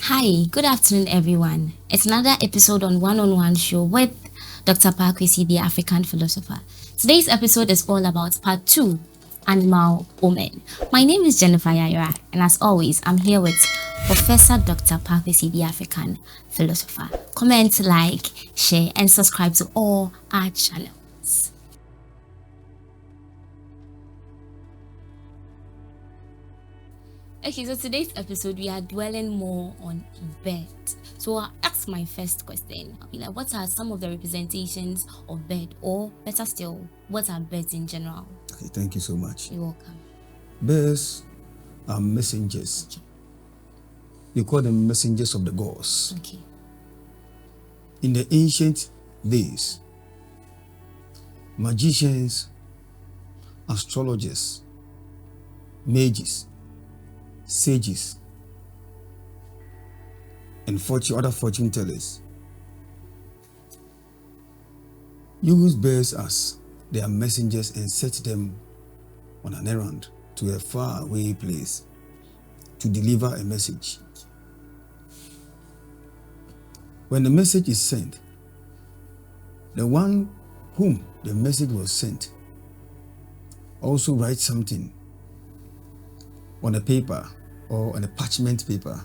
Hi, good afternoon, everyone. It's another episode on One Show with Dr. Paakwesi, the African philosopher. Today's episode is all about part 2, Animal Omen. My name is Jennifer Yaira, and as always, I'm here with Professor Dr. Paakwesi, the African philosopher. Comment, like, share, and subscribe to all our channels. Okay, so today's episode we are dwelling more on bird. So I'll ask my first question. I'll be like, what are some of the representations of bird, or better still, what are birds in general? Okay, thank you so much. You're welcome. Birds are messengers. Okay. You call them messengers of the gods. Okay. In the ancient days, magicians, astrologers, mages, sages, and other fortune tellers use birds as their messengers and set them on an errand to a faraway place to deliver a message. When the message is sent, the one whom the message was sent also writes something on a paper or on a parchment paper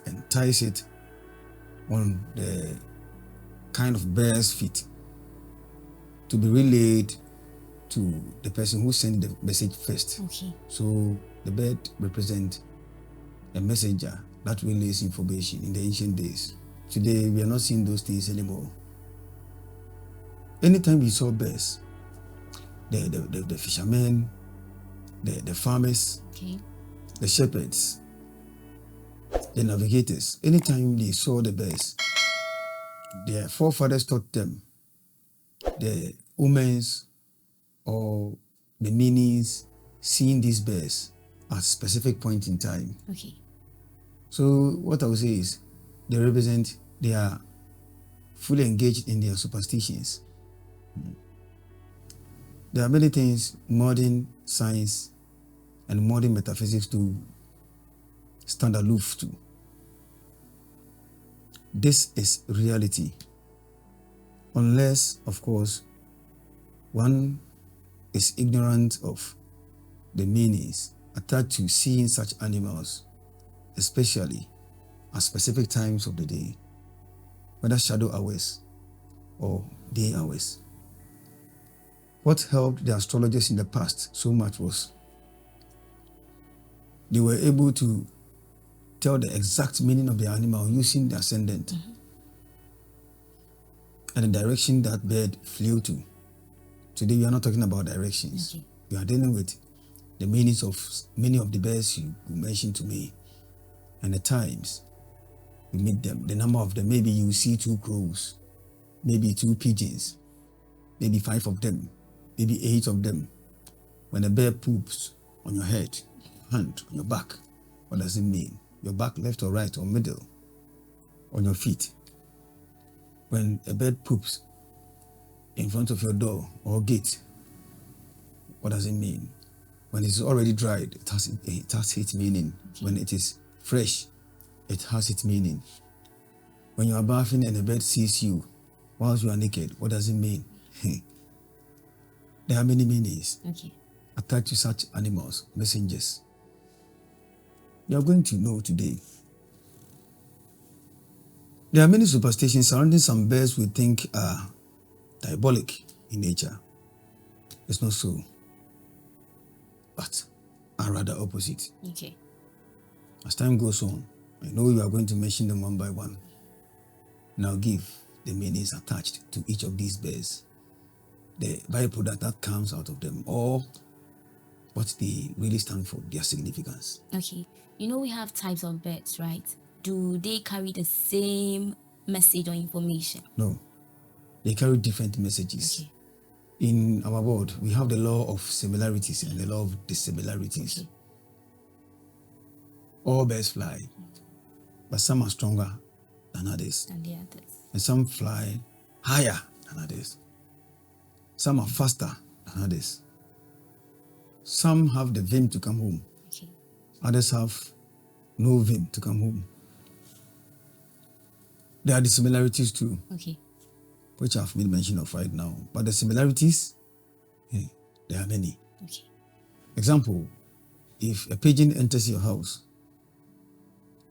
and ties it on the kind of bear's feet to be relayed to the person who sent the message first. Okay. So the bird represents a messenger that relays information in the ancient days. Today we are not seeing those things anymore. Anytime we saw birds, the fishermen, the farmers, Okay. the shepherds, the navigators, anytime they saw the birds, their forefathers taught them the omens or the meanings seeing these birds at specific point in time. Okay. So what I would say is they are fully engaged in their superstitions. There are many things modern science and modern metaphysics to stand aloof to. This is reality. Unless, of course, one is ignorant of the meanings attached to seeing such animals, especially at specific times of the day, whether shadow hours or day hours. What helped the astrologers in the past so much was they were able to tell the exact meaning of the animal using the ascendant and the direction that bird flew to. Today we are not talking about directions. Okay. We are dealing with the meanings of many of the birds you mentioned to me and the times you meet them, the number of them. Maybe you see 2 crows, maybe 2 pigeons, maybe 5 of them, maybe 8 of them. When a bird poops on your head, hand, on your back, what does it mean? Your back, left or right or middle, on your feet. When a bird poops in front of your door or gate, what does it mean? When it's already dried, it has its meaning. Okay. When it is fresh, it has its meaning. When you are bathing and a bird sees you whilst you are naked, what does it mean? There are many meanings Okay. attached to such animals, messengers. You are going to know today. There are many superstitions surrounding some birds we think are diabolic in nature. It's not so, but are rather opposite. Okay. As time goes on, I know you are going to mention them one by one. Now give the meanings attached to each of these birds, the byproduct that comes out of them, or what they really stand for, their significance. Okay. You know we have types of birds, right? Do they carry the same message or information? No, they carry different messages. Okay. In our world, we have the law of similarities and the law of dissimilarities. Okay. All birds fly, but some are stronger than others, And the others. and some fly higher than others. Some are faster than others. Some have the vim to come home. Okay. Others have know him to come home. There are the similarities too, Okay. which I've made mention of right now. But the similarities, there are many. Okay. Example, if a pigeon enters your house,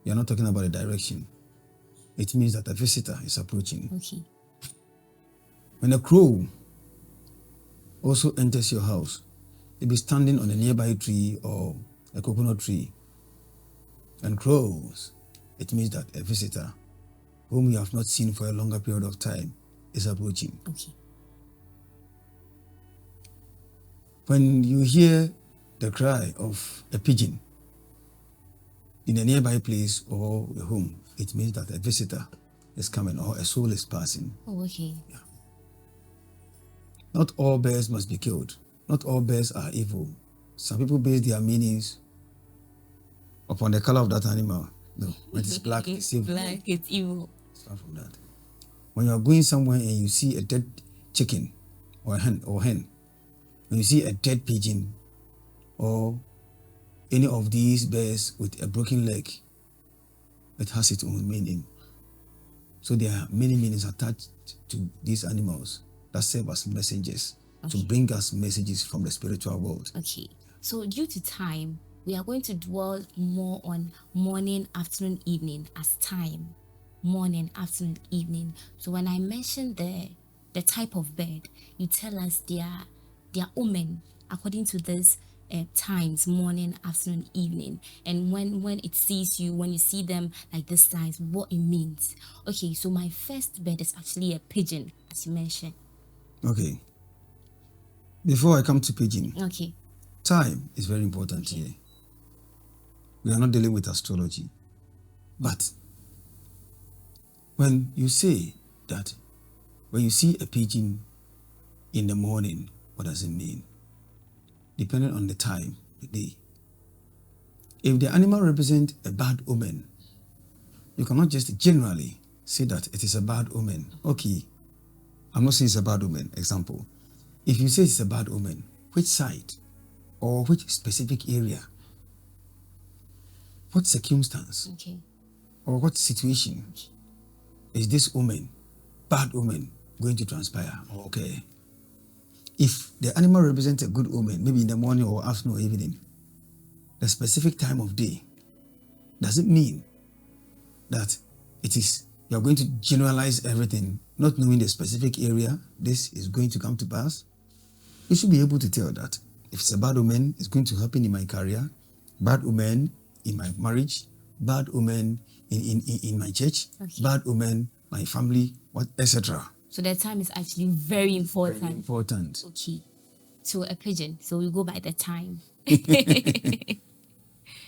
you're not talking about a direction. It means that a visitor is approaching. Okay. When a crow also enters your house, you'll be standing on a nearby tree or a coconut tree and crows, it means that a visitor whom you have not seen for a longer period of time is approaching. Okay. When you hear the cry of a pigeon in a nearby place or a home, it means that a visitor is coming or a soul is passing. Oh, okay. Yeah. Not all birds must be killed. Not all birds are evil. Some people base their meanings upon the color of that animal. No, when it's black, it's evil. Black, it's evil. It's far from that. When you are going somewhere and you see a dead chicken or a hen, when you see a dead pigeon or any of these birds with a broken leg, it has its own meaning. So there are many meanings attached to these animals that serve as messengers to bring us messages from the spiritual world. Okay. So due to time, we are going to dwell more on morning, afternoon, evening as time. Morning, afternoon, evening. So when I mentioned the type of bird, you tell us their omen according to this times, morning, afternoon, evening, and when it sees you, when you see them like this signs, what it means. Okay, so my first bird is actually a pigeon, as you mentioned. Okay. Before I come to pigeon, Okay. time is very important here. We are not dealing with astrology. But when you say that, when you see a pigeon in the morning, what does it mean? Depending on the time, the day. If the animal represents a bad omen, you cannot just generally say that it is a bad omen. Okay, I'm not saying it's a bad omen. Example, if you say it's a bad omen, which side or which specific area, what circumstance, Okay. or what situation is this omen, bad omen, going to transpire or occur? If the animal represents a good omen, maybe in the morning or afternoon or evening, the specific time of day, does it mean that it is, you are going to generalize everything, not knowing the specific area this is going to come to pass? You should be able to tell that if it's a bad omen, it's going to happen in my career, bad omen in my marriage, bad omen in my church, bad omen, my family, etc. So the time is actually very important. Very important. Okay. So a pigeon. So we go by the time.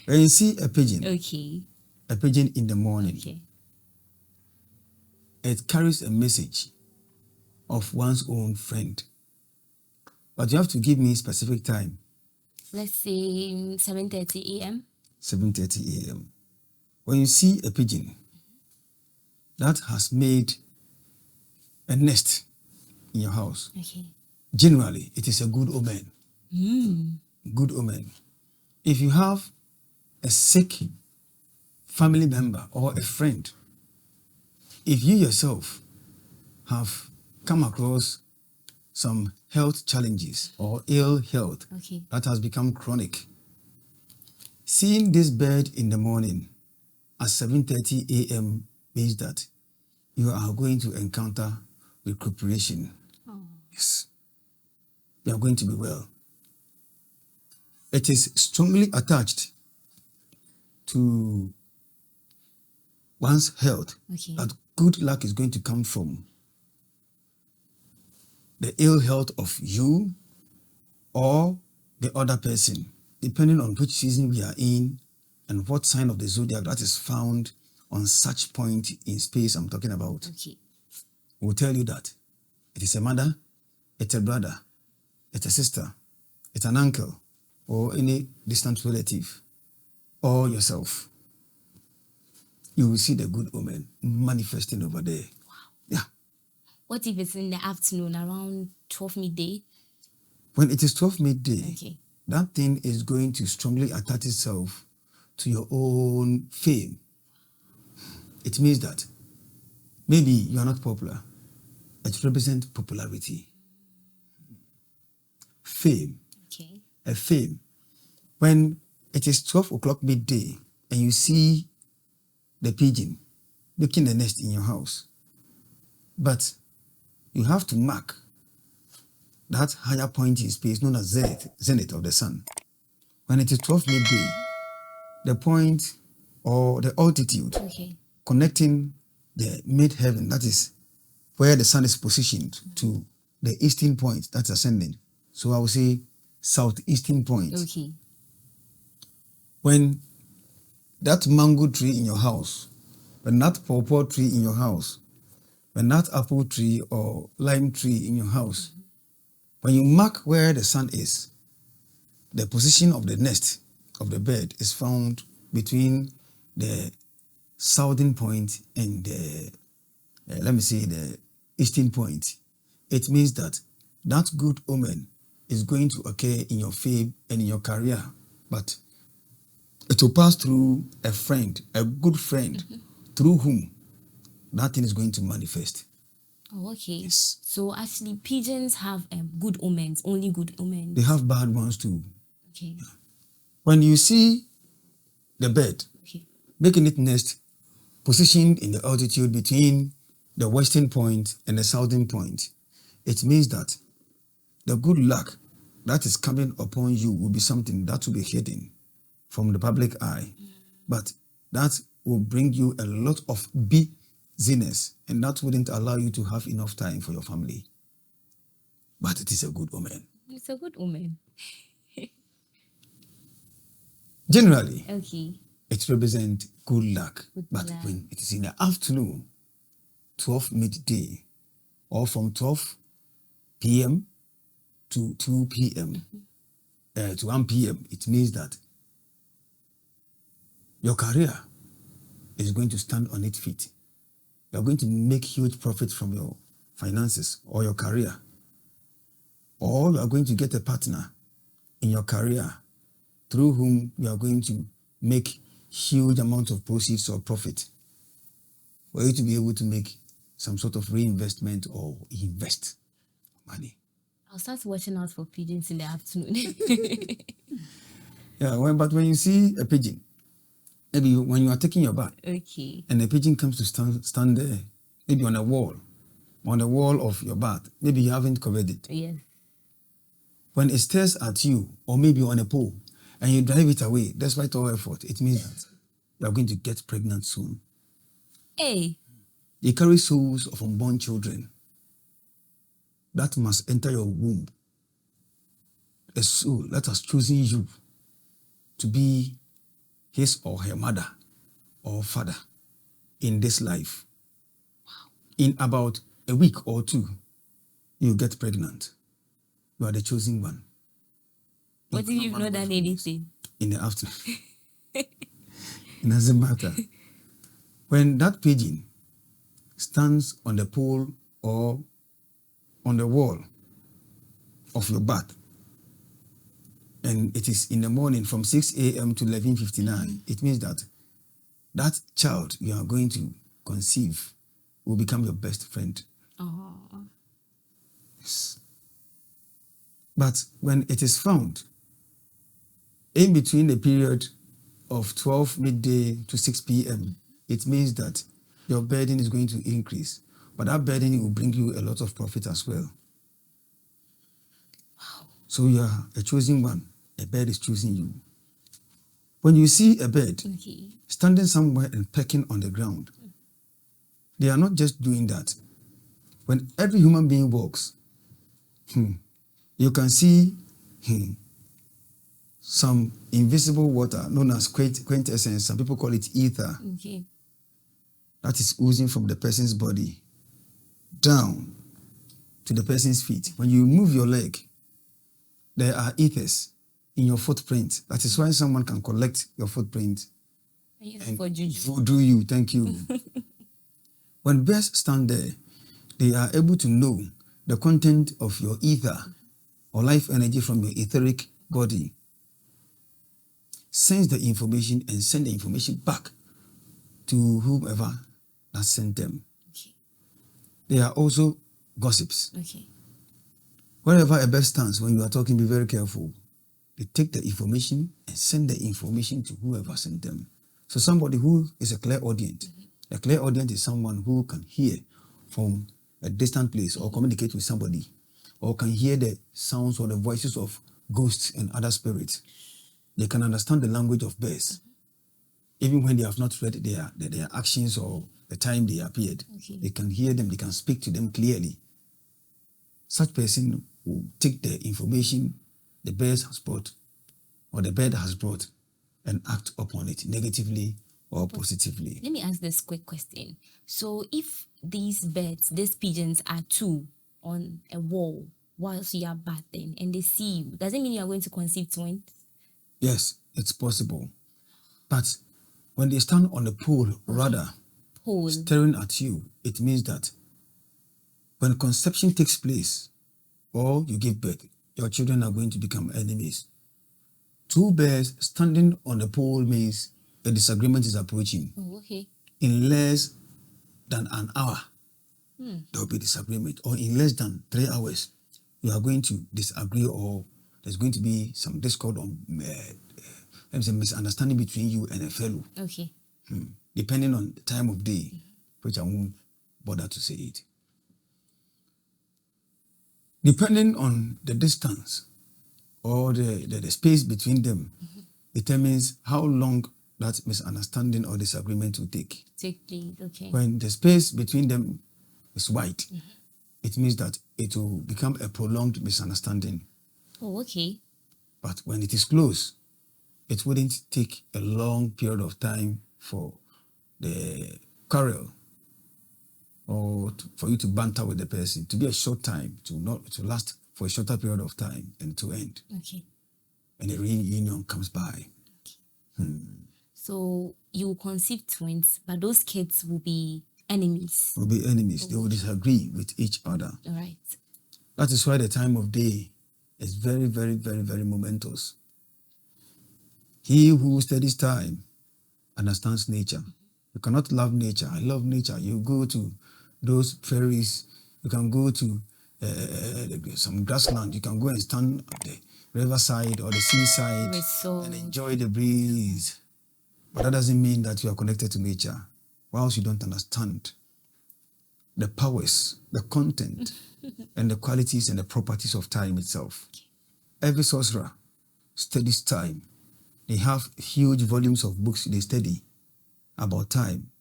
When you see a pigeon, Okay. a pigeon in the morning, Okay. it carries a message of one's own friend. But you have to give me specific time. Let's say 7:30 a.m. 7:30 a.m. When you see a pigeon that has made a nest in your house, Okay. generally it is a good omen. Good omen. If you have a sick family member or a friend, if you yourself have come across some health challenges or ill health Okay. that has become chronic, seeing this bird in the morning at 7:30 a.m. means that you are going to encounter recuperation. Oh. Yes. You are going to be well. It is strongly attached to one's health, Okay. that good luck is going to come from the ill health of you or the other person, depending on which season we are in and what sign of the zodiac that is found on such point in space I'm talking about. Okay. Will tell you that it is a mother, it's a brother, it's a sister, it's an uncle, or any distant relative, or yourself. You will see the good omen manifesting over there. Wow. Yeah. What if it's in the afternoon around 12 midday? When it is 12 midday, Okay. that thing is going to strongly attach itself to your own fame. It means that maybe you are not popular. It represents popularity. Fame. Okay. A fame. When it is 12 o'clock midday and you see the pigeon making the nest in your house, but you have to mark that higher point in space known as zenith of the sun. When it is 12 midday, the point or the altitude connecting the mid-heaven, that is where the sun is positioned, to the eastern point that's ascending. So I will say southeastern point. Okay. When that mango tree in your house, when that pawpaw tree in your house, when that apple tree or lime tree in your house, when you mark where the sun is, the position of the nest of the bird is found between the southern point and the, the eastern point. It means that that good omen is going to occur in your fame and in your career, but it will pass through a friend, a good friend, through whom that thing is going to manifest. Oh, okay. Yes. So actually, pigeons have good omens, only good omens. They have bad ones too. Okay. When you see the bird making its nest positioned in the altitude between the western point and the southern point, it means that the good luck that is coming upon you will be something that will be hidden from the public eye, but that will bring you a lot of busyness, and that wouldn't allow you to have enough time for your family. But it is a good omen. It's a good omen. Generally, it represents good luck. But when it is in the afternoon, 12 midday, or from 12 p.m. to 2 p.m., to 1 p.m., it means that your career is going to stand on its feet. You're going to make huge profits from your finances or your career. Or you are going to get a partner in your career through whom you are going to make huge amounts of proceeds or profit for you to be able to make some sort of reinvestment or invest money. I'll start watching out for pigeons in the afternoon. Yeah, but when you see a pigeon, maybe when you are taking your bath, and a pigeon comes to stand there, maybe on the wall of your bath, maybe you haven't covered it. Yes. When it stares at you, or maybe on a pole, and you drive it away, despite all effort, it means that you are going to get pregnant soon. Hey. You carry souls of unborn children that must enter your womb. A soul that has chosen you to be his or her mother or father in this life. Wow. In about a week or two, you get pregnant. You are the chosen one. What if you've not done anything? In the afternoon. It doesn't matter. When that pigeon stands on the pole or on the wall of your bath, and it is in the morning from 6 a.m. to 11:59, it means that that child you are going to conceive will become your best friend. Oh. Yes. But when it is found in between the period of 12 midday to 6 p.m., it means that your burden is going to increase. But that burden will bring you a lot of profit as well. Wow. So you are a chosen one. A bird is choosing you. When you see a bird standing somewhere and pecking on the ground, they are not just doing that. When every human being walks, you can see some invisible water known as quintessence. Some people call it ether. That is oozing from the person's body down to the person's feet. When you move your leg, there are ethers in your footprint. That is why someone can collect your footprint and voodoo you. Thank you. When birds stand there, they are able to know the content of your ether or life energy from your etheric body. sends the information and send the information back to whomever that sent them. Okay. They are also gossips. Okay. Wherever a bird stands, when you are talking, be very careful. They take the information and send the information to whoever sent them. So somebody who is a clairaudient. A clairaudient is someone who can hear from a distant place or communicate with somebody, or can hear the sounds or the voices of ghosts and other spirits. They can understand the language of birds, even when they have not read their actions or the time they appeared. Okay. They can hear them, they can speak to them clearly. Such person will take the information the bird has brought or the bird has brought and act upon it negatively or positively. Let me ask this quick question. So if these birds, these pigeons are two on a wall whilst you are bathing and they see you, does it mean you are going to conceive twins? Yes, it's possible. But when they stand on the pole, rather staring at you, it means that when conception takes place or you give birth, your children are going to become enemies. Two bears standing on the pole means a disagreement is approaching. Oh, okay. In less than an hour, there will be disagreement. Or in less than 3 hours, you are going to disagree, or there's going to be some discord or misunderstanding between you and a fellow. Okay. Depending on the time of day, which I won't bother to say it. Depending on the distance or the space between them determines how long that misunderstanding or disagreement will take. Take place, okay. When the space between them is wide, it means that it will become a prolonged misunderstanding. Oh, okay. But when it is close, it wouldn't take a long period of time for the quarrel or for you to banter with the person, to be a short time, to last for a shorter period of time and to end. Okay. And a reunion comes by. Okay. So you will conceive twins, but those kids will be enemies. Will be enemies. They will disagree with each other. All right. That is why the time of day is very, very, very, very momentous. He who studies time understands nature. You cannot love nature. I love nature. You go to those prairies. You can go to some grassland. You can go and stand at the riverside or the seaside and enjoy the breeze. But that doesn't mean that you are connected to nature, whilst you don't understand the powers, the content, and the qualities and the properties of time itself. Every sorcerer studies time. They have huge volumes of books they study about time,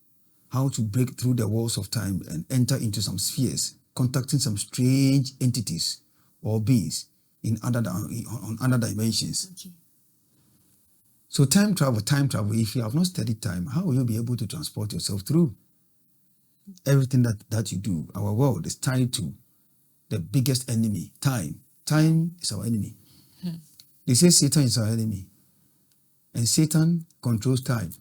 how to break through the walls of time and enter into some spheres, contacting some strange entities or beings on other dimensions. Okay. So time travel, if you have not studied time, how will you be able to transport yourself through? Everything that you do, our world is tied to the biggest enemy, time. Time is our enemy. They say Satan is our enemy. And Satan controls time.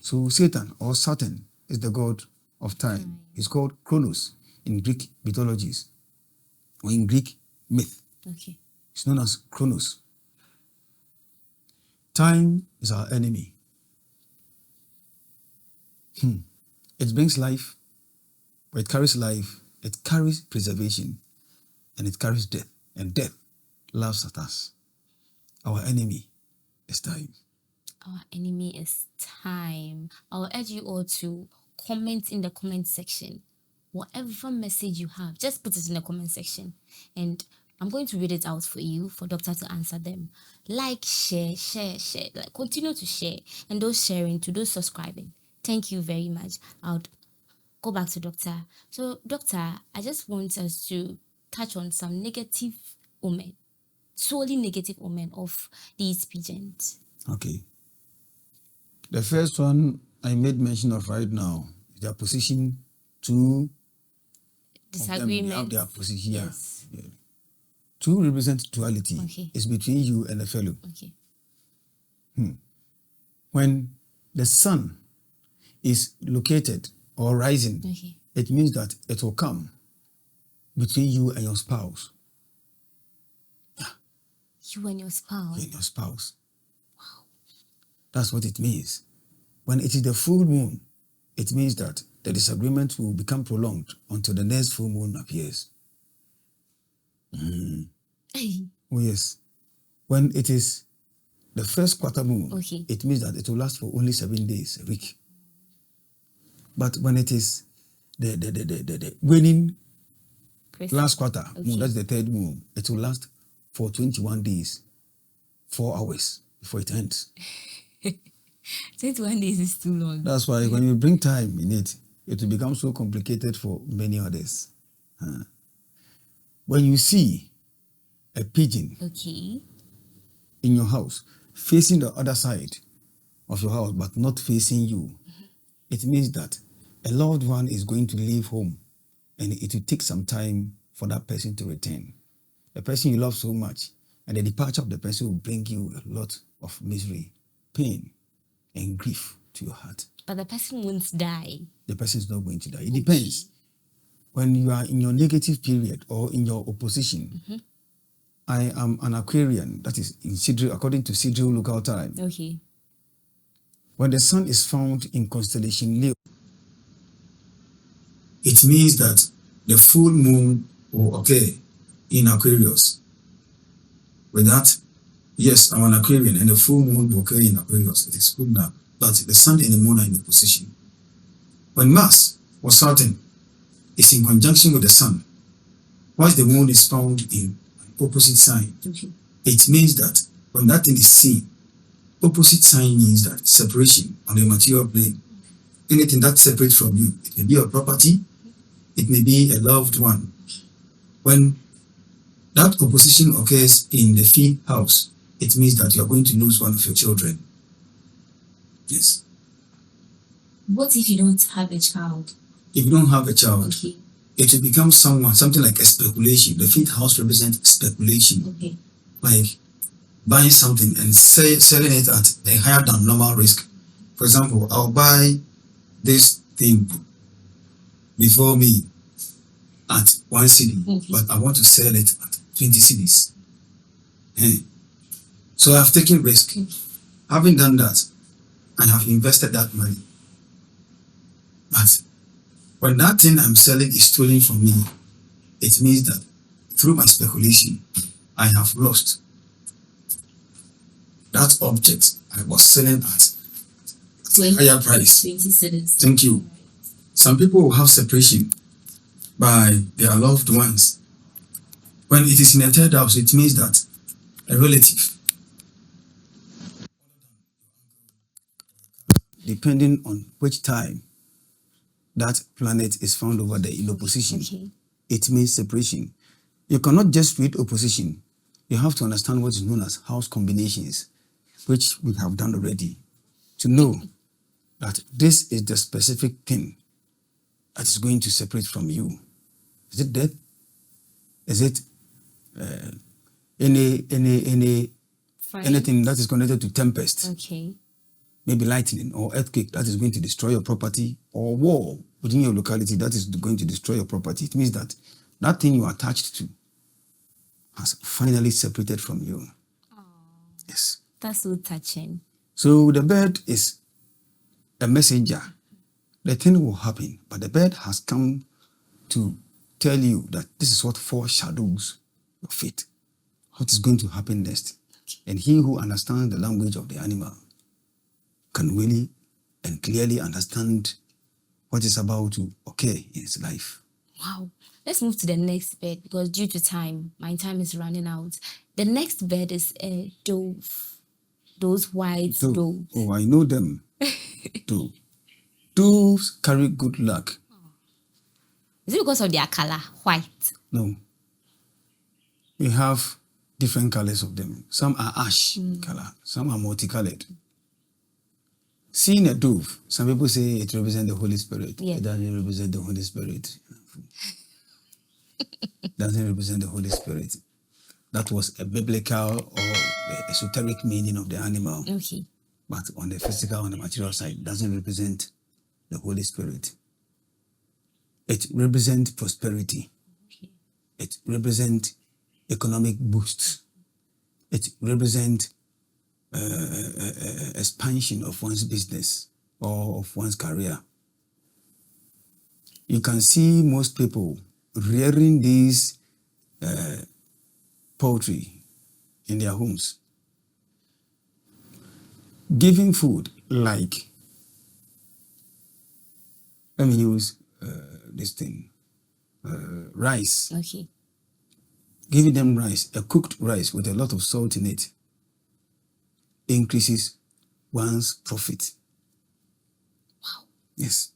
So Satan or Saturn is the god of time. He's called Chronos in Greek mythologies or in Greek myth. Okay. It's known as Chronos. Time is our enemy. It brings life, but it carries life, it carries preservation, and it carries death. And death laughs at us. Our enemy is time. Our enemy is time. I'll urge you all to comment in the comment section. Whatever message you have, just put it in the comment section. And I'm going to read it out for you, for Doctor to answer them. Like, share. Like, continue to share. And those sharing, to those subscribing, thank you very much. I'll go back to Doctor. So, Doctor, I just want us to touch on some negative omen, solely negative omen of these pigeons. Okay. The first one I made mention of right now is their position to disagreement. Their position. Yes. Yeah. Two represent duality. Okay. It's between you and a fellow. Okay. When the sun is located or rising, Okay. it means that it will come between you and your spouse. You and your spouse. You and your spouse. Wow. That's what it means. When it is the full moon, it means that the disagreement will become prolonged until the next full moon appears. Oh yes. When it is the first quarter moon, it means that it will last for only 7 days, a week. But when it is the waning last quarter moon, that's the third moon, it will last for 21 days, 4 hours before it ends. 21 days is too long. That's why when you bring time in it, it will become so complicated for many others. When you see a pigeon in your house facing the other side of your house but not facing you, it means that a loved one is going to leave home and it will take some time for that person to return. The person you love so much, and the departure of the person will bring you a lot of misery, pain, and grief to your heart. But the person won't die. The person is not going to die. It depends. When you are in your negative period or in your opposition, I am an Aquarian, that is in Sidri, according to Sidri local time. When the sun is found in constellation Leo, it means that the full moon will occur in Aquarius. With that, yes, I'm an Aquarian, and the full moon will occur in Aquarius. It is good now. But the sun and the moon are in opposition. When Mars or Saturn is in conjunction with the sun, whilst the moon is found in an opposite sign, it means that when that thing is seen, opposite sign means that separation on the material plane. Anything that separates from you, it may be your property, it may be a loved one. When that opposition occurs in the 5th house, it means that you are going to lose one of your children. Yes. What if you don't have a child? If you don't have a child, it will become something like a speculation. The 5th house represents speculation. Like buying something and selling it at a higher than normal risk. For example, I'll buy this thing before me at 1 cedi, but I want to sell it at 20 cedis. So I've taken risk. Having done that, I have invested that money. But when that thing I'm selling is stolen from me, it means that through my speculation, I have lost that object I was selling at a higher price. 20 cedis. Thank you. Some people will have separation by their loved ones. When it is in a 3rd house, it means that a relative, depending on which time that planet is found over there in opposition, it means separation. You cannot just read opposition. You have to understand what is known as house combinations, which we have done already, to know that this is the specific thing that is going to separate from you. Is it death? Is it anything that is connected to tempest? Maybe lightning or earthquake that is going to destroy your property, or war within your locality that is going to destroy your property. It means that that thing you are attached to has finally separated from you. Yes. That's so touching. So the bird is a messenger. The thing will happen, but the bird has come to tell you that this is what foreshadows your fate, what is going to happen next. And he who understands the language of the animal can really and clearly understand what is about to occur in his life. Wow. Let's move to the next bird, because due to time, my time is running out. The next bird is a dove. Those white doves. Oh, I know them. Dove. Doves carry good luck. Is it because of their color, white? No. We have different colors of them. Some are ash color, some are multicolored. Seeing a dove, some people say it represents the Holy Spirit. Yeah. It doesn't represent the Holy Spirit. Doesn't represent the Holy Spirit. That was a biblical or the esoteric meaning of the animal. Okay. But on the physical, on the material side, doesn't represent the Holy Spirit. It represents prosperity. Okay. It represents economic boosts. It represents expansion of one's business or of one's career. You can see most people rearing these poultry in their homes. Giving food like, let me use this thing, rice. Okay. Giving them rice, a cooked rice with a lot of salt in it, increases one's profit. Wow. Yes.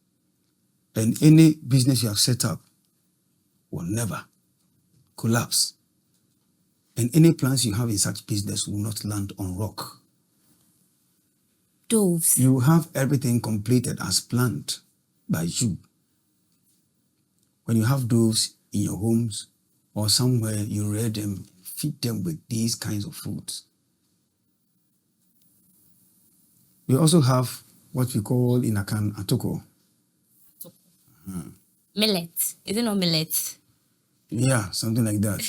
And any business you have set up will never collapse. And any plans you have in such business will not land on rock. Doves. You have everything completed as planned by you. When you have doves in your homes or somewhere, you rear them, feed them with these kinds of foods. We also have what we call in Akan atoko. Millet. Is it not millet? Yeah, something like that.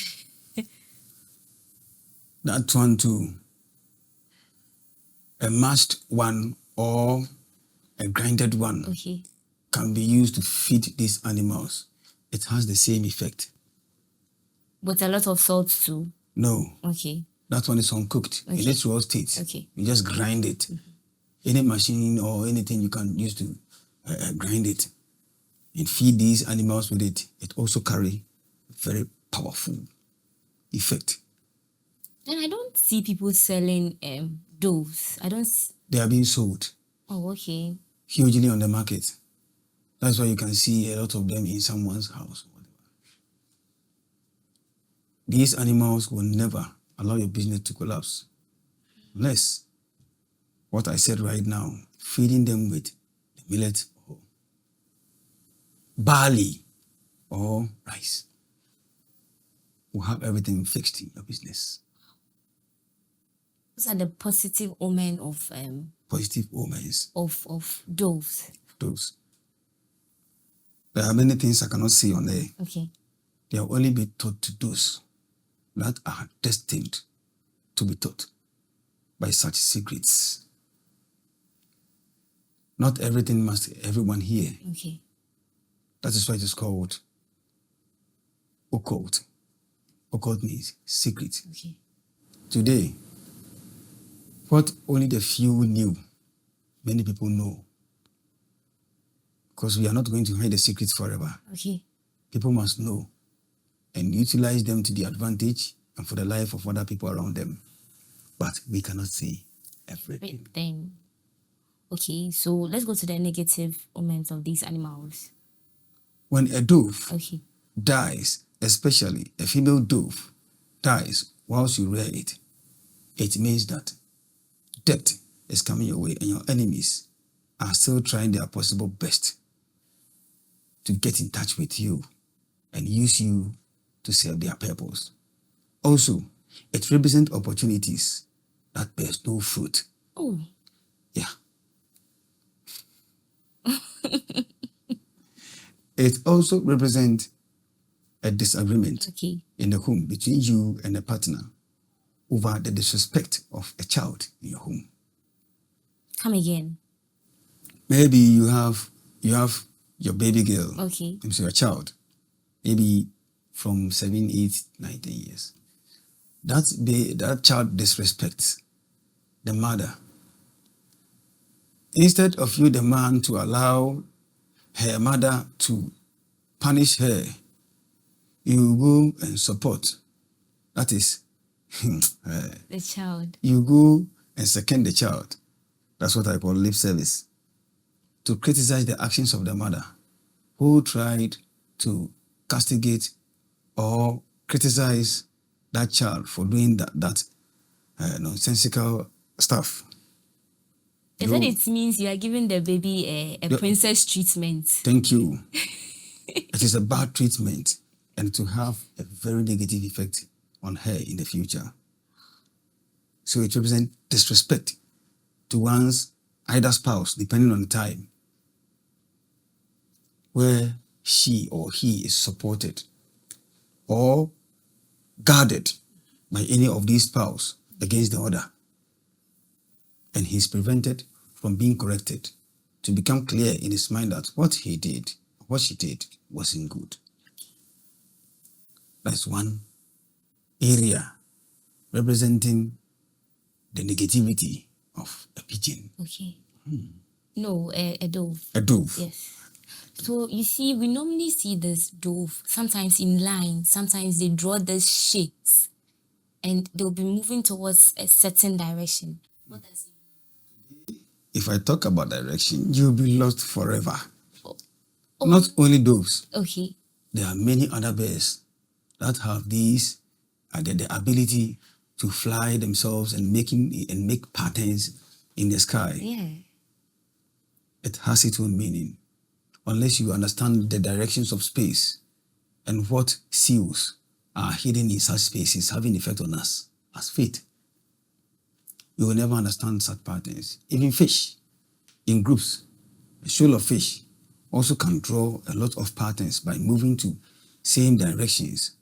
That one too. A mashed one or a grinded one Okay. can be used to feed these animals. It has the same effect. With a lot of salt too. No, Okay. that one is uncooked. Okay. In its raw state. Okay. You just grind it. Any machine or anything you can use to grind it and feed these animals with it. It also carry very powerful effect. Then I don't see people selling doves. I don't see. They are being sold Oh, okay. hugely on the market. That's why you can see a lot of them in someone's house. These animals will never allow your business to collapse unless what I said right now, feeding them with the millet or barley or rice, will have everything fixed in your business. Those are the positive omen of Positive omens. Of doves. Those. There are many things I cannot say on there. Okay. They will only be taught to those that are destined to be taught by such secrets. Not everything must everyone hear. Okay. That is why it is called occult. Occult means secret. Okay. Today, what only the few knew, many people know. Because we are not going to hide the secrets forever. Okay. People must know and utilize them to the advantage and for the life of other people around them. But we cannot say everything. Then, okay, so let's go to the negative omens of these animals. When a dove Okay. dies, especially a female dove dies whilst you rear it, it means that death is coming your way and your enemies are still trying their possible best to get in touch with you and use you to serve their purpose. Also, it represents opportunities that bears no fruit. Oh. Yeah. It also represents a disagreement Okay. in the home between you and a partner over the disrespect of a child in your home. Come again. Maybe you have your baby girl, Okay. so your child, maybe from 7, 8, 9, 10 years. That child disrespects the mother. Instead of you, the man, to allow her mother to punish her, you go and support. That is, The child. you go and second the child. That's what I call lip service. To criticize the actions of the mother who tried to castigate or criticize that child for doing that nonsensical stuff. Is that it means you are giving the baby a princess treatment? Thank you. It is a bad treatment and to have a very negative effect on her in the future. So it represents disrespect to one's either spouse, depending on the time, where she or he is supported or guarded by any of these spouse against the other. and he's prevented from being corrected to become clear in his mind that what he did, what she did, wasn't good. That's one area representing the negativity of a pigeon. Okay. No, a dove. A dove. Yes. So you see, we normally see this dove sometimes in lines, sometimes they draw these shapes and they'll be moving towards a certain direction. What does it mean? If I talk about direction, you'll be lost forever. Oh. Not only doves. Okay. There are many other birds that have these the ability to fly themselves and make patterns in the sky. Yeah. It has its own meaning. Unless you understand the directions of space and what seals are hidden in such spaces having effect on us as fate, you will never understand such patterns. Even fish in groups, a shoal of fish also can draw a lot of patterns by moving to same directions,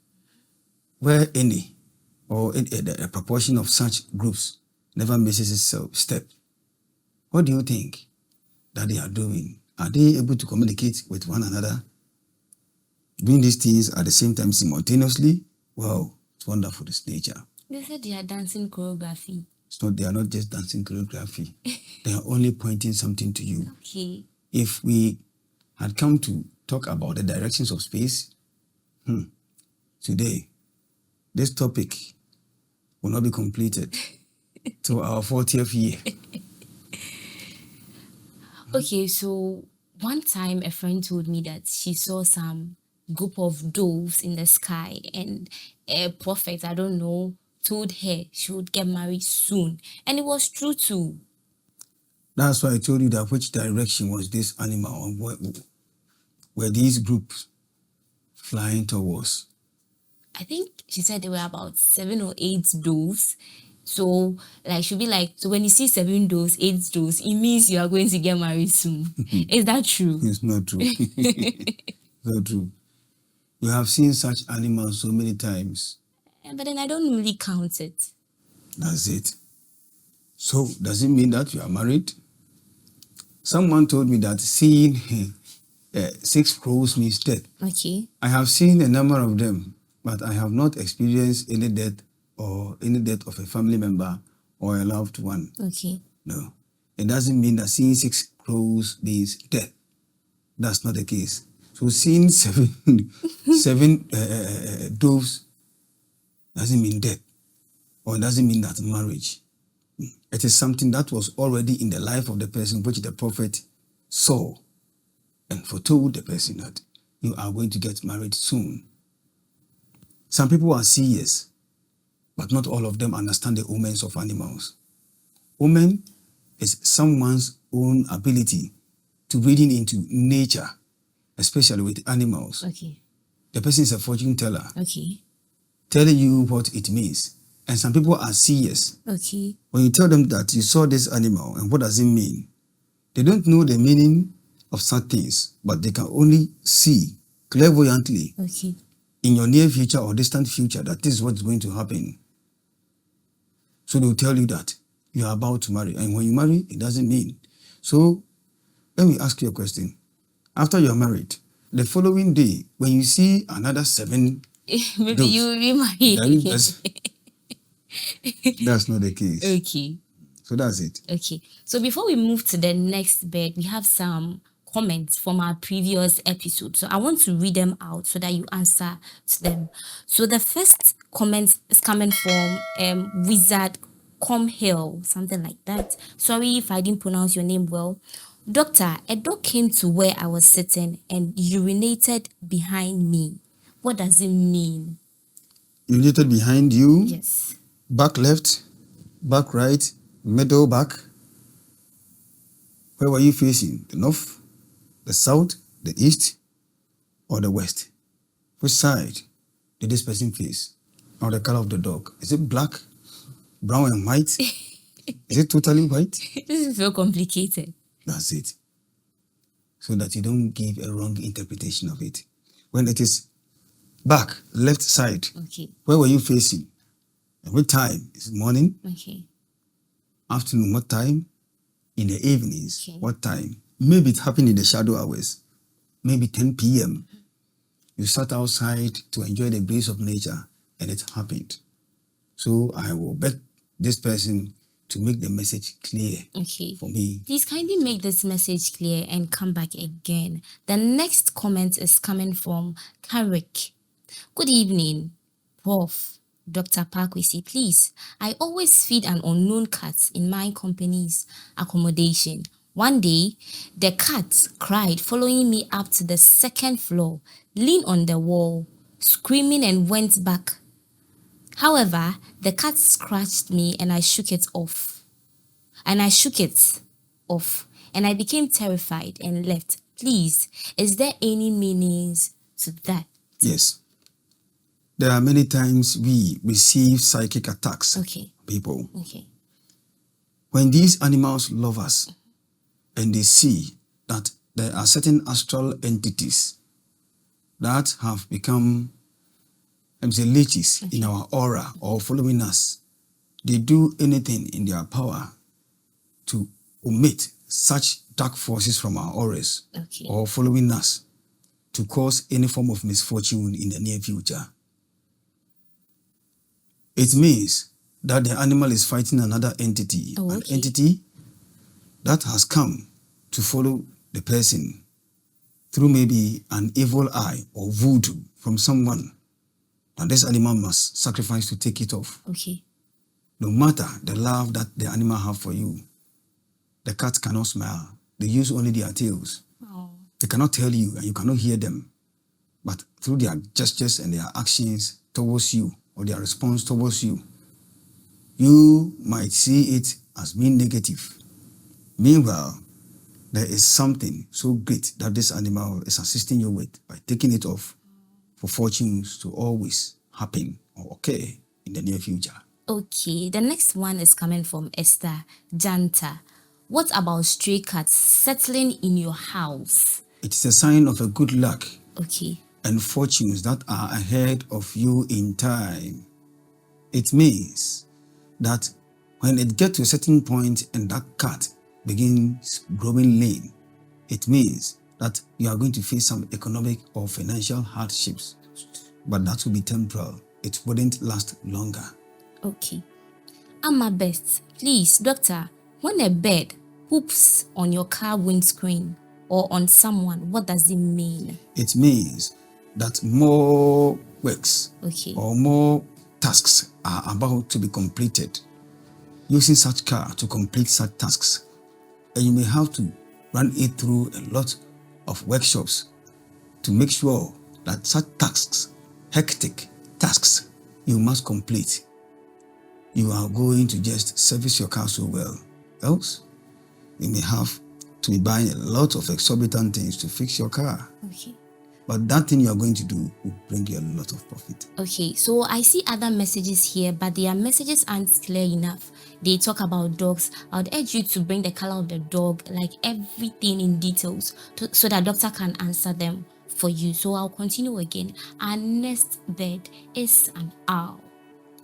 where any or a proportion of such groups never misses itself step. What do you think that they are doing? Are they able to communicate with one another, doing these things at the same time simultaneously? Wow, it's wonderful, this nature. They said they are dancing choreography. They are not just dancing choreography. They are only pointing something to you. Okay. If we had come to talk about the directions of space, today, this topic will not be completed till our 40th year. Okay, so one time a friend told me that she saw some group of doves in the sky and a prophet, I don't know, told her she would get married soon. And it was true too. That's why I told you that which direction was this animal and were these groups flying towards? I think she said there were about 7 or 8 doves. So, should be like, so when you see 7 doves, 8 doves, it means you are going to get married soon. Is that true? It's not true. Not true. You have seen such animals so many times. But then I don't really count it. That's it. So, does it mean that you are married? Someone told me that seeing 6 crows means death. Okay. I have seen a number of them, but I have not experienced any death or any death of a family member or a loved one. Okay. No. It doesn't mean that seeing 6 crows means death. That's not the case. So seeing 7 doves doesn't mean death, or doesn't mean that marriage. It is something that was already in the life of the person, which the prophet saw and foretold the person that you are going to get married soon. Some people are seers, but not all of them understand the omens of animals. Omen is someone's own ability to reading into nature, especially with animals. Okay. The person is a fortune teller, Okay. telling you what it means. And some people are seers. Okay. When you tell them that you saw this animal and what does it mean, they don't know the meaning of such things, but they can only see clairvoyantly Okay. in your near future or distant future that this is what's going to happen. So they'll tell you that you are about to marry. And when you marry, it doesn't mean. So let me ask you a question. After you are married, the following day, when you see another 7 Maybe doves, you remarry. that's not the case. Okay. So that's it. Okay. So before we move to the next bit, we have some comments from our previous episode. So I want to read them out so that you answer to them. So the first comment is coming from Wizard Comhill, something like that. Sorry if I didn't pronounce your name well. Doctor, a dog came to where I was sitting and urinated behind me. What does it mean? Urinated behind you? Yes. Back left, back right, middle back. Where were you facing? The north, the south, the east, or the west? Which side did this person face? Or the color of the dog? Is it black, brown, and white? Is it totally white? This is so complicated. That's it. So that you don't give a wrong interpretation of it. When it is back, left side, Okay. where were you facing? At what time? Is it morning? Okay. Afternoon, what time? In the evenings, Okay. what time? Maybe it happened in the shadow hours. Maybe 10 p.m. You sat outside to enjoy the breeze of nature and it happened. So I will beg this person to make the message clear Okay. for me. Please kindly make this message clear and come back again. The next comment is coming from Carrick. Good evening, Prof. Dr. Paakwesi. Please, I always feed an unknown cat in my company's accommodation. One day, the cat cried, following me up to the second floor, leaned on the wall, screaming, and went back. However, the cat scratched me and I shook it off. And I became terrified and left. Please, is there any meanings to that? Yes. There are many times we receive psychic attacks. Okay. People. Okay. When these animals love us and they see that there are certain astral entities that have become leeches in our aura or following us, they do anything in their power to omit such dark forces from our auras or following us to cause any form of misfortune in the near future. It means that the animal is fighting another entity, an entity that has come to follow the person through maybe an evil eye or voodoo from someone. And this animal must sacrifice to take it off. Okay. No matter the love that the animal have for you, the cat cannot smile. They use only their tails. Oh. They cannot tell you and you cannot hear them. But through their gestures and their actions towards you or their response towards you, you might see it as being negative. Meanwhile, there is something so great that this animal is assisting you with by taking it off for fortunes to always happen or occur in the near future. Okay, the next one is coming from Esther Janta. What about stray cats settling in your house? It is a sign of a good luck. Okay. And fortunes that are ahead of you in time. It means that when it gets to a certain point and that cat begins growing lean, it means that you are going to face some economic or financial hardships. But that will be temporal. It wouldn't last longer. Okay. Amma Best, please, doctor, when a bird poops on your car windscreen or on someone, what does it mean? It means that more works or more tasks are about to be completed using such car to complete such tasks. And you may have to run it through a lot of workshops to make sure that such tasks, hectic tasks, you must complete. You are going to just service your car so well. Else, you may have to be buying a lot of exorbitant things to fix your car. Okay. But that thing you are going to do will bring you a lot of profit. Okay, so I see other messages here, but their messages aren't clear enough. They talk about dogs. I would urge you to bring the color of the dog, like everything in details, so that doctor can answer them for you. So I'll continue again. Our next bird is an owl.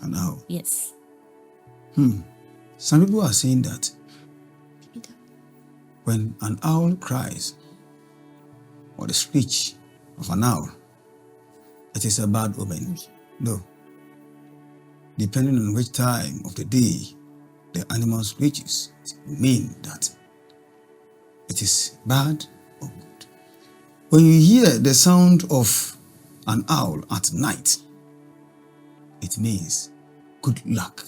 An owl? Yes. Some people are saying that when an owl cries, or the screech of an owl, it is a bad omen. Okay. No. Depending on which time of the day the animal screeches, it mean that it is bad or good. When you hear the sound of an owl at night, it means good luck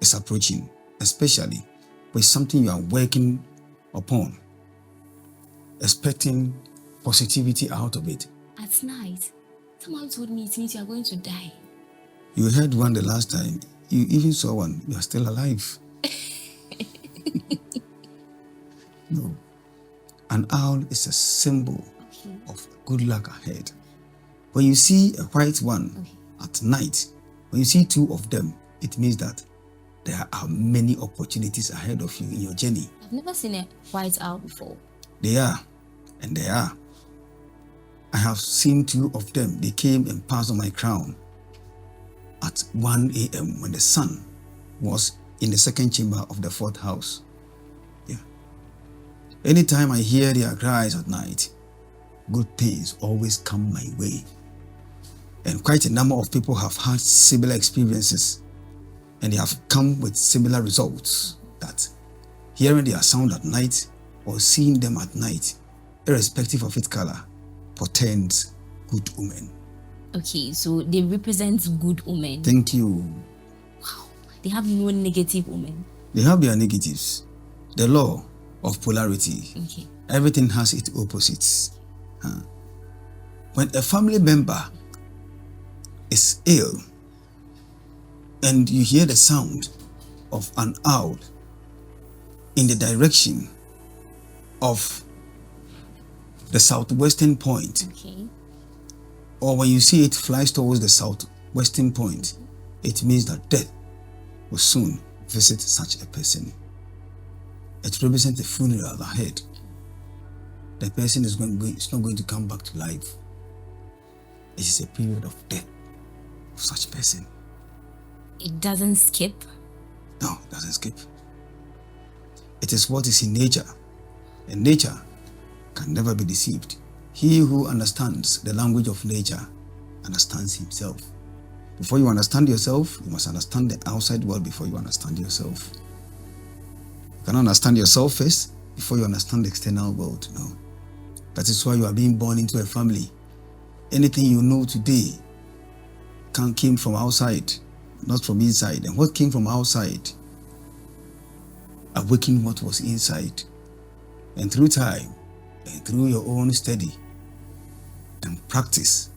is approaching, especially with something you are working upon, expecting positivity out of it. At night, someone told me it means you are going to die. You heard one the last time. You even saw one. You are still alive. No. An owl is a symbol of good luck ahead. When you see a white one at night, when you see two of them, it means that there are many opportunities ahead of you in your journey. I've never seen a white owl before. They are, and they are. I have seen two of them. They came and passed on my crown at 1 a.m. when the sun was in the second chamber of the fourth house. Yeah. Anytime I hear their cries at night, good things always come my way. And quite a number of people have had similar experiences, and they have come with similar results, that hearing their sound at night or seeing them at night, irrespective of its color, portends good omen. Okay, so they represent good omen. Thank you. Wow. They have no negative omen. They have their negatives. The law of polarity. Okay. Everything has its opposites. When a family member is ill and you hear the sound of an owl in the direction of the southwestern point, Okay. or when you see it flies towards the southwestern point, it means that death will soon visit such a person. It represents a funeral ahead. The person is not going to come back to life. It is a period of death of such person. It doesn't skip. No, it doesn't skip. It is what is in nature, and nature can never be deceived. He who understands the language of nature understands himself. Before you understand yourself, you must understand the outside world before you understand yourself. You cannot understand yourself first before you understand the external world. No. That is why you are being born into a family. Anything you know today came from outside, not from inside. And what came from outside awakened what was inside. And through time, and through your own study and practice,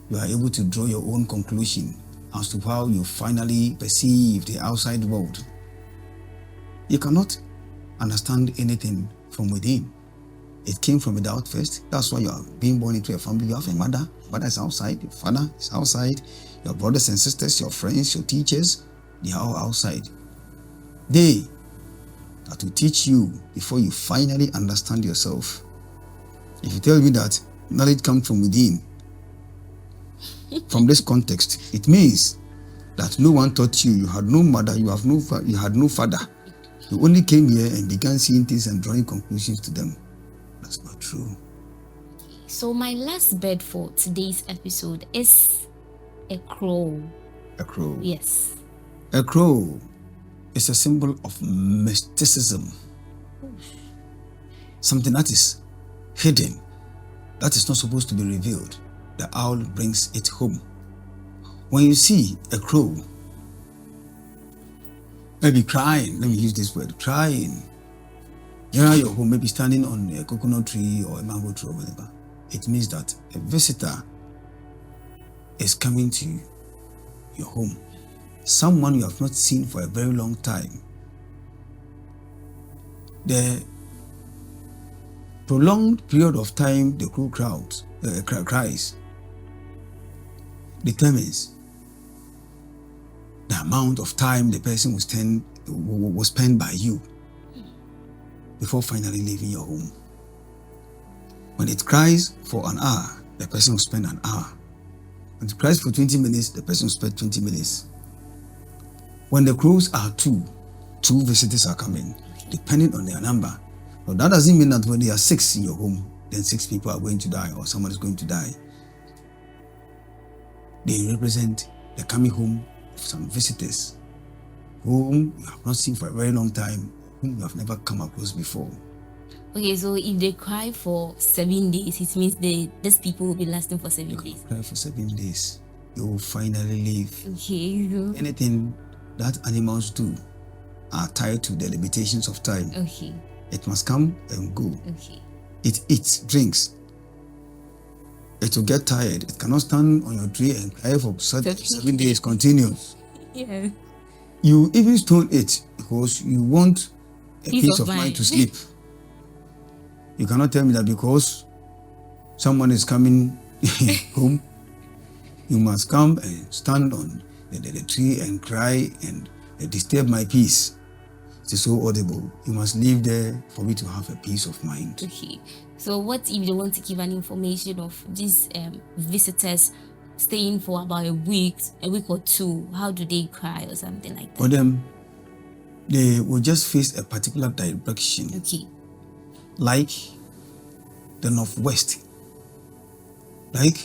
you are able to draw your own conclusion as to how you finally perceive the outside world. You cannot understand anything from within. It came from without first. That's why you are being born into a family. You have a mother. Mother is outside. Your father is outside. Your brothers and sisters, your friends, your teachers, they are all outside. They that will teach you before you finally understand yourself. If you tell me that knowledge comes from within, from this context, it means that no one taught you. You had no mother. You had no father. You only came here and began seeing things and drawing conclusions to them. That's not true. So my last bird for today's episode is a crow. A crow. Yes. A crow is a symbol of mysticism. Something that is hidden, that is not supposed to be revealed. The owl brings it home. When you see a crow, maybe crying, let me use this word, crying, near your home, maybe standing on a coconut tree or a mango tree or whatever, it means that a visitor is coming to your home. Someone you have not seen for a very long time. The prolonged period of time the crow cries determines the amount of time the person will spend by you before finally leaving your home. When it cries for an hour, the person will spend an hour. When it cries for 20 minutes, the person will spend 20 minutes. When the crows are two visitors are coming, depending on their number. But that doesn't mean that when there are 6 in your home, then 6 people are going to die or someone is going to die. They represent the coming home of some visitors whom you have not seen for a very long time, whom you have never come across before. Okay, so if they cry for 7 days, it means these people will be lasting for 7 days. Cry for 7 days, you will finally leave. Okay. So. Anything that animals do are tied to the limitations of time. Okay. It must come and go. Okay. It eats, drinks. It will get tired. It cannot stand on your tree and cry for 7 days continuous. Yeah. You even stone it because you want a peace of mind to sleep. You cannot tell me that because someone is coming home, you must come and stand on the tree and cry and disturb my peace. It is so audible. You must live there for me to have a peace of mind. Okay. So what if they want to give an information of these visitors staying for about a week or two? How do they cry or something like that? For them, they will just face a particular direction. Okay. Like the northwest. Like